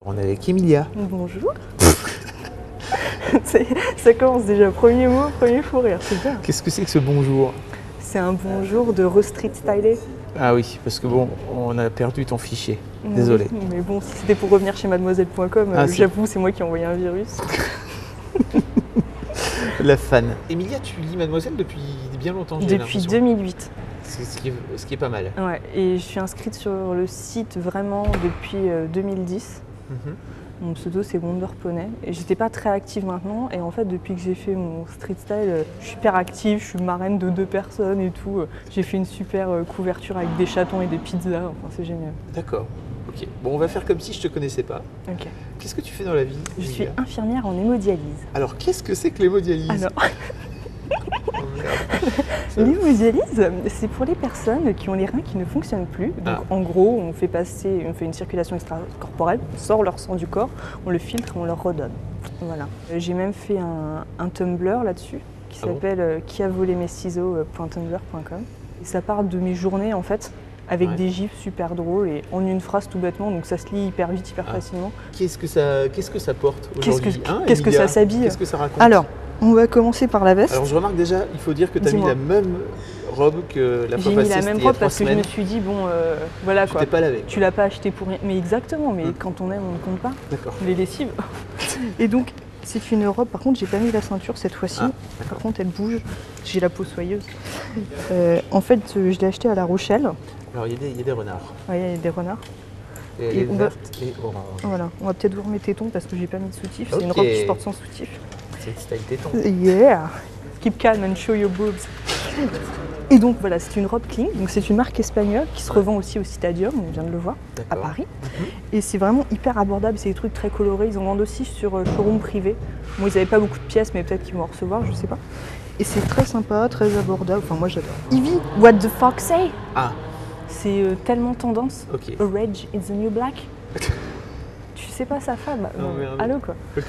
On est avec Emilia. Bonjour. Ça commence déjà, premier mot, premier fou rire, c'est bien. Qu'est-ce que c'est que ce bonjour? C'est un bonjour de re-street stylé. Ah oui, parce que bon, on a perdu ton fichier. Désolé. Mais bon, si c'était pour revenir chez mademoiselle.com, j'avoue, c'est moi qui ai envoyé un virus. La fan. Emilia, tu lis Mademoiselle depuis bien longtemps, j'ai Depuis l'impression. 2008. Ce qui est pas mal. Ouais, et je suis inscrite sur le site vraiment depuis 2010. Mon pseudo c'est Wonder Poney et j'étais pas très active maintenant et en fait depuis que j'ai fait mon street style, je suis hyper active, je suis marraine de 2 personnes et tout. J'ai fait une super couverture avec des chatons et des pizzas, enfin c'est génial. D'accord, ok. Bon, on va faire comme si je te connaissais pas. Ok. Qu'est-ce que tu fais dans la vie, Je suis Emilia? infirmière en hémodialyse. Alors, qu'est-ce que c'est que l'hémodialyse? Alors, Oh, merde. l'hémodialyse, c'est pour les personnes qui ont les reins qui ne fonctionnent plus. Donc en gros, on fait une circulation extracorporelle, on sort leur sang du corps, on le filtre et on leur redonne. Voilà. J'ai même fait un Tumblr là-dessus qui s'appelle quiavolémesciseaux.tumblr.com. Et ça parle de mes journées en fait, avec des gifs super drôles et en une phrase tout bêtement, donc ça se lit hyper vite, hyper facilement. Qu'est-ce que ça porte aujourd'hui? Qu'est-ce que ça s'habille? Qu'est-ce que ça raconte? Alors, on va commencer par la veste. Alors je remarque déjà, il faut dire que tu as mis la même robe que la fois passée. J'ai mis la même robe parce que je me suis dit, bon, voilà quoi. Tu t'es pas lavé. Tu l'as pas acheté pour rien. Mais exactement, mais quand on aime, on ne compte pas. D'accord. Les lessives. Et donc, c'est une robe, par contre, j'ai pas mis la ceinture cette fois-ci. Par contre, elle bouge. J'ai la peau soyeuse. En fait, je l'ai achetée à La Rochelle. Alors, il y a des renards. Oui, il y a des renards. Et elle est verte et orange. Voilà, on va peut-être voir mes tétons parce que j'ai pas mis de soutif. C'est une robe que je porte sans soutif. C'est le style téton. Yeah! Keep calm and show your boobs. Et donc voilà, c'est une robe clean. Donc c'est une marque espagnole qui se revend aussi au Citadium, on vient de le voir, à Paris. Et c'est vraiment hyper abordable, c'est des trucs très colorés. Ils en vendent aussi sur showroom privé. Bon, ils n'avaient pas beaucoup de pièces, mais peut-être qu'ils vont en recevoir, je sais pas. Et c'est très sympa, très abordable. Enfin, moi j'adore. Ivy, what the fuck say? Ah! C'est tellement tendance. Ok. A rage is the new black. Tu sais pas sa femme? Non, merde. Allô quoi. Ok.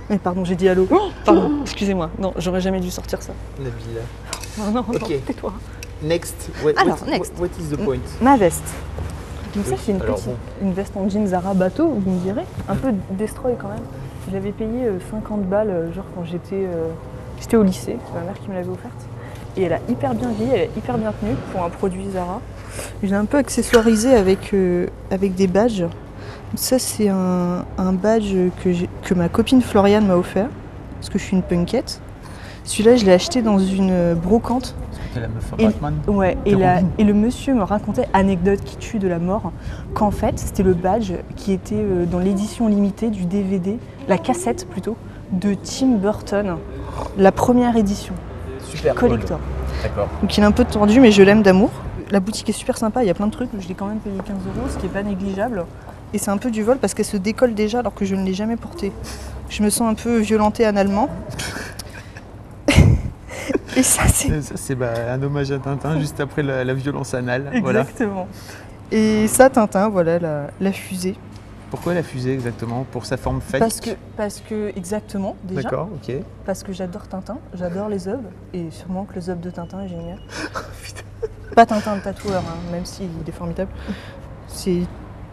Mais pardon, j'ai dit allô. Oh, pardon, excusez-moi. Non, j'aurais jamais dû sortir ça. Nabila. Non, Ok. tais-toi. Next. Next. What is the point? Ma veste. Donc ça, c'est une veste en jean Zara bateau, vous me direz. Un peu destroy quand même. Je l'avais payé 50 balles, genre quand j'étais au lycée. C'est ma mère qui me l'avait offerte. Et elle a hyper bien vieilli, elle est hyper bien tenue pour un produit Zara. Je l'ai un peu accessoirisé avec des badges. Ça, c'est un badge que ma copine Floriane m'a offert, parce que je suis une punkette. Celui-là, je l'ai acheté dans une brocante. C'était la meuf Batman. Ouais, et le monsieur me racontait, anecdote qui tue de la mort, qu'en fait, c'était le badge qui était dans l'édition limitée du DVD, la cassette plutôt, de Tim Burton, la première édition. Super collector. Cool. D'accord. Donc il est un peu tordu, mais je l'aime d'amour. La boutique est super sympa, il y a plein de trucs, je l'ai quand même payé 15 €, ce qui n'est pas négligeable. Et c'est un peu du vol parce qu'elle se décolle déjà alors que je ne l'ai jamais portée. Je me sens un peu violentée analement. Et ça, c'est un hommage à Tintin juste après la violence anale. Exactement. Voilà. Et ça, Tintin, voilà la fusée. Pourquoi la fusée exactement? Pour sa forme phallique? Parce que exactement, déjà. D'accord, ok. Parce que j'adore Tintin, j'adore les œuvres, et sûrement que les œuvres de Tintin est génial. Pas Tintin le tatoueur, hein, même s'il est formidable. C'est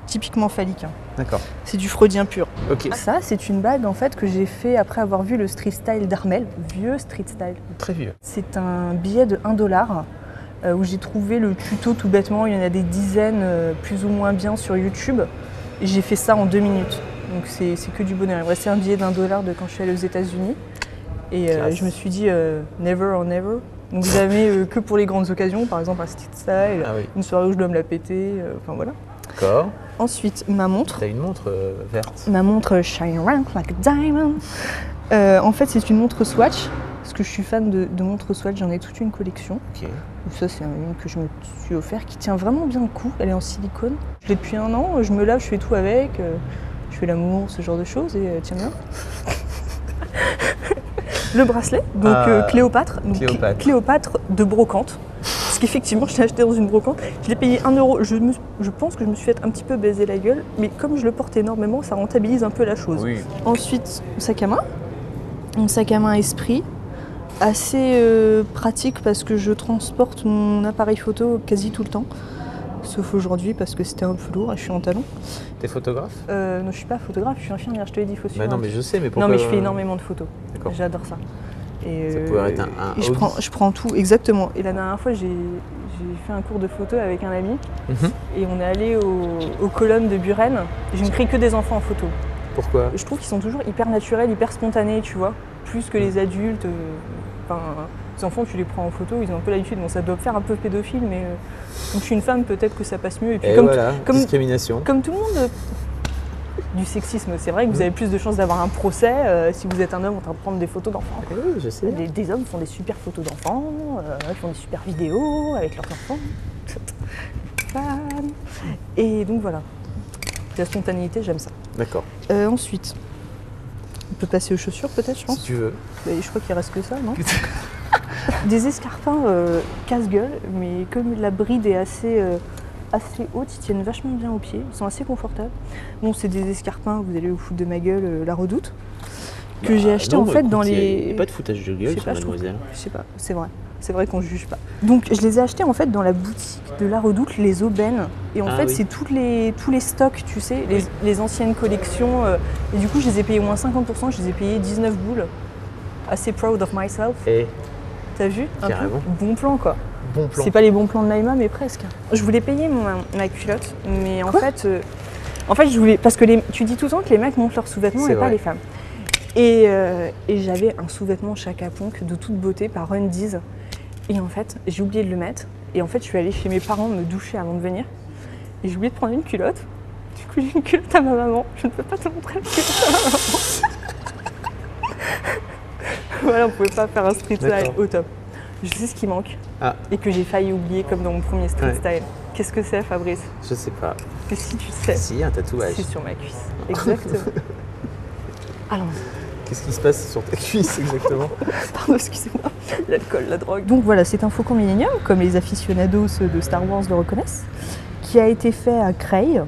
typiquement phallique. Hein. D'accord. C'est du freudien pur. Ok. Ça, c'est une bague en fait que j'ai fait après avoir vu le street style d'Armel, vieux street style. Très vieux. C'est un billet de 1 $ où j'ai trouvé le tuto tout bêtement. Il y en a des dizaines plus ou moins bien sur YouTube. Et j'ai fait ça en 2 minutes. Donc c'est que du bonheur. Il me restait un billet d'1 $ de quand je suis allée aux États-Unis. Et je me suis dit never or never. Donc jamais que pour les grandes occasions, par exemple un street style, une soirée où je dois me la péter, enfin voilà. D'accord. Ensuite, ma montre. T'as une montre verte. Ma montre Shine Rank Like a Diamond. En fait, c'est une montre Swatch. Parce que je suis fan de montres Swatch, j'en ai toute une collection. Ok. Donc ça, c'est une que je me suis offert qui tient vraiment bien le coup. Elle est en silicone. Je l'ai depuis 1 an, je me lave, je fais tout avec. Je fais l'amour, ce genre de choses, et tiens bien. Le bracelet, donc Cléopâtre. Donc, Cléopâtre de brocante. Parce qu'effectivement, je l'ai acheté dans une brocante. Je l'ai payé 1 €. Je pense que je me suis fait un petit peu baiser la gueule, mais comme je le porte énormément, ça rentabilise un peu la chose. Oui. Ensuite, mon sac à main. Mon sac à main Esprit. Assez pratique parce que je transporte mon appareil photo quasi tout le temps. sauf aujourd'hui parce que c'était un peu lourd et je suis en talons. T'es photographe? Non, je suis pas photographe, je suis infirmière, je te l'ai dit, il faut suivre. Bah non, mais je sais, mais pourquoi? Non, mais je fais énormément de photos. D'accord. J'adore ça. Et, Ça pourrait être un et hobby. je prends tout, exactement. Et la dernière fois, j'ai fait un cours de photo avec un ami et on est allé aux colonnes de Buren. Et je ne pris que des enfants en photo. Pourquoi? Je trouve qu'ils sont toujours hyper naturels, hyper spontanés, tu vois. Plus que les adultes. Enfin, les enfants, tu les prends en photo, ils ont un peu l'habitude. Bon, ça doit faire un peu pédophile, mais comme je suis une femme, peut-être que ça passe mieux. Et puis, discrimination. Comme tout le monde, du sexisme, c'est vrai que vous avez plus de chances d'avoir un procès si vous êtes un homme en train de prendre des photos d'enfants. Oui, je sais. Des hommes font des super photos d'enfants, font des super vidéos avec leurs enfants. Et donc voilà. La spontanéité, j'aime ça. D'accord. Ensuite, on peut passer aux chaussures peut-être, je pense. Si tu veux. Mais je crois qu'il reste que ça, non? Des escarpins casse-gueule, mais comme la bride est assez haute, ils tiennent vachement bien aux pieds, ils sont assez confortables. Bon, c'est des escarpins, vous allez au foot de ma gueule, la Redoute, que j'ai acheté en fait dans les... Il n'y a pas de foutage de gueule sur Mademoiselle. Je sais pas, c'est vrai qu'on ne juge pas. Donc je les ai achetés en fait dans la boutique de la Redoute, les aubaines. Et en fait, c'est tous les stocks, tu sais, les anciennes collections. Et du coup, je les ai payés moins 50%, je les ai payés 19 boules. Assez proud of myself. Et t'as vu? Carrément. Bon plan quoi. Bon plan. C'est pas les bons plans de Naïma, mais presque. Je voulais payer ma culotte, mais en fait, je voulais. Parce que tu dis tout le temps que les mecs montent leurs sous-vêtements et pas les femmes. Et j'avais un sous-vêtement Chaka Ponk de toute beauté par Undies. Et en fait, j'ai oublié de le mettre. Et en fait, je suis allée chez mes parents me doucher avant de venir. Et j'ai oublié de prendre une culotte. Du coup, j'ai une culotte à ma maman. Je ne peux pas te montrer la culotte à ma maman. Voilà, on pouvait pas faire un street style au top. Je sais ce qui manque. Et que j'ai failli oublier comme dans mon premier street style. Qu'est-ce que c'est, Fabrice? Je sais pas. Que si tu sais. Si, un tatouage. C'est sur ma cuisse. Exactement. Allons-y. Qu'est-ce qui se passe sur ta cuisse exactement? Pardon, excusez-moi. L'alcool, la drogue. Donc voilà, c'est un Faucon Millenium, comme les aficionados de Star Wars le reconnaissent, qui a été fait à Creil,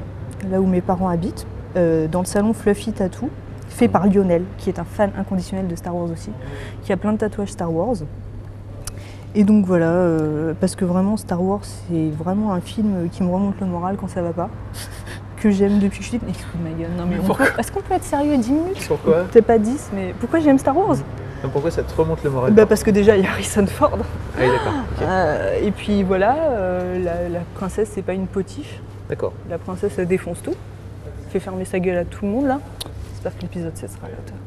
là où mes parents habitent, dans le salon Fluffy Tattoo, fait par Lionel, qui est un fan inconditionnel de Star Wars aussi, qui a plein de tatouages Star Wars. Et donc voilà, parce que vraiment Star Wars, c'est vraiment un film qui me remonte le moral quand ça va pas. Que j'aime depuis que je suis petite. Excuse ma gueule, non mais est-ce qu'on peut être sérieux 10 minutes? Pourquoi? Peut-être pas 10, mais pourquoi j'aime Star Wars? Non, pourquoi ça te remonte le moral? Parce que déjà il y a Harrison Ford. Ah oui, d'accord. Okay. Et puis voilà, la princesse c'est pas une potiche. D'accord. La princesse elle défonce tout. Fait fermer sa gueule à tout le monde là. J'espère que l'épisode 7 sera à la hauteur.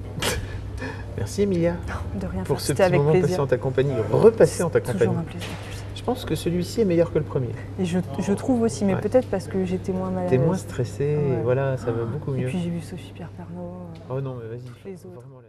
Merci Emilia. De rien, pour ce petit petit moment plaisir. passé en ta compagnie, repassé en ta compagnie. Toujours un plaisir, tu sais. Je pense que celui-ci est meilleur que le premier. Et je trouve aussi, mais peut-être parce que j'étais moins malade. T'es moins stressée, et voilà, ça va beaucoup mieux. Et puis j'ai vu Sophie Pierre Pernaut. Oh non, mais vas-y. Les autres. Vraiment,